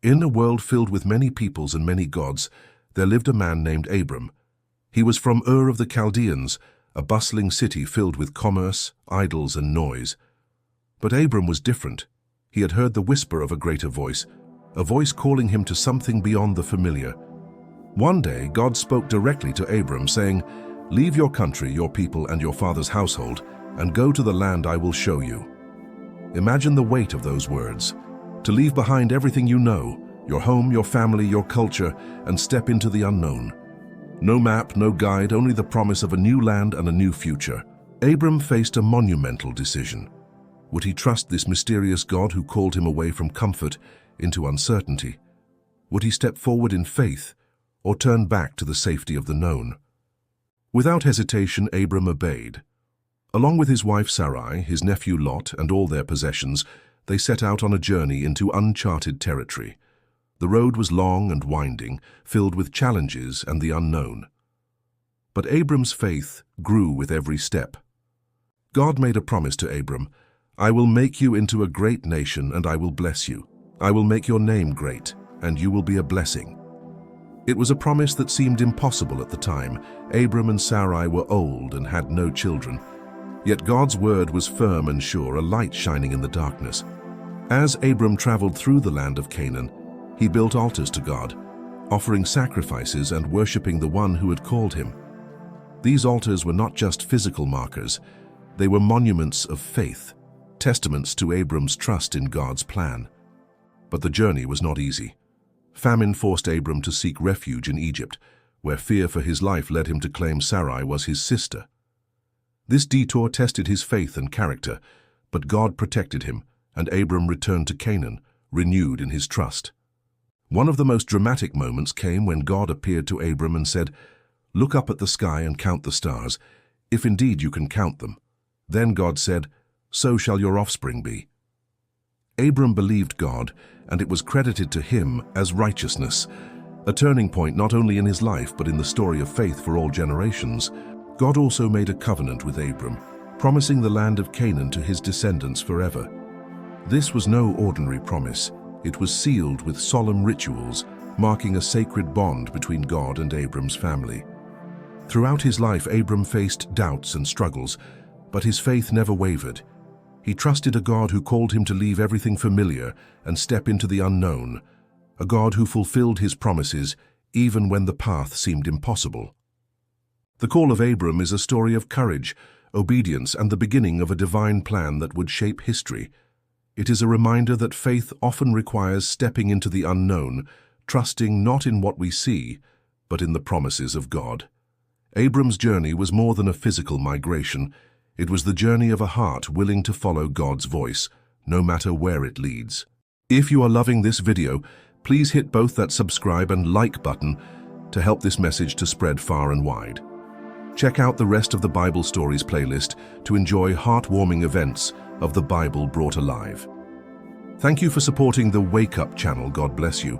In a world filled with many peoples and many gods, there lived a man named Abram. He was from Ur of the Chaldeans, a bustling city filled with commerce, idols, and noise. But Abram was different. He had heard the whisper of a greater voice, a voice calling him to something beyond the familiar. One day, God spoke directly to Abram, saying, "Leave your country, your people, and your father's household, and go to the land I will show you." Imagine the weight of those words. To leave behind everything you know, your home, your family, your culture, and step into the unknown. No map, no guide, only the promise of a new land and a new future. Abram faced a monumental decision. Would he trust this mysterious God who called him away from comfort into uncertainty? Would he step forward in faith or turn back to the safety of the known? Without hesitation, Abram obeyed. Along with his wife Sarai, his nephew Lot, and all their possessions, they set out on a journey into uncharted territory. The road was long and winding, filled with challenges and the unknown. But Abram's faith grew with every step. God made a promise to Abram, "I will make you into a great nation and I will bless you. I will make your name great, and you will be a blessing." It was a promise that seemed impossible at the time. Abram and Sarai were old and had no children. Yet God's word was firm and sure, a light shining in the darkness. As Abram traveled through the land of Canaan, he built altars to God, offering sacrifices and worshipping the one who had called him. These altars were not just physical markers, they were monuments of faith, testaments to Abram's trust in God's plan. But the journey was not easy. Famine forced Abram to seek refuge in Egypt, where fear for his life led him to claim Sarai was his sister. This detour tested his faith and character, but God protected him, and Abram returned to Canaan, renewed in his trust. One of the most dramatic moments came when God appeared to Abram and said, "Look up at the sky and count the stars, if indeed you can count them." Then God said, "So shall your offspring be." Abram believed God, and it was credited to him as righteousness, a turning point not only in his life but in the story of faith for all generations. God also made a covenant with Abram, promising the land of Canaan to his descendants forever. This was no ordinary promise. It was sealed with solemn rituals, marking a sacred bond between God and Abram's family. Throughout his life, Abram faced doubts and struggles, but his faith never wavered. He trusted a God who called him to leave everything familiar and step into the unknown, a God who fulfilled his promises even when the path seemed impossible. The call of Abram is a story of courage, obedience, and the beginning of a divine plan that would shape history. It is a reminder that faith often requires stepping into the unknown, trusting not in what we see, but in the promises of God. Abram's journey was more than a physical migration. It was the journey of a heart willing to follow God's voice, no matter where it leads. If you are loving this video, please hit both that subscribe and like button to help this message to spread far and wide. Check out the rest of the Bible Stories playlist to enjoy heartwarming events of the Bible brought alive. Thank you for supporting the Wake Up channel. God bless you.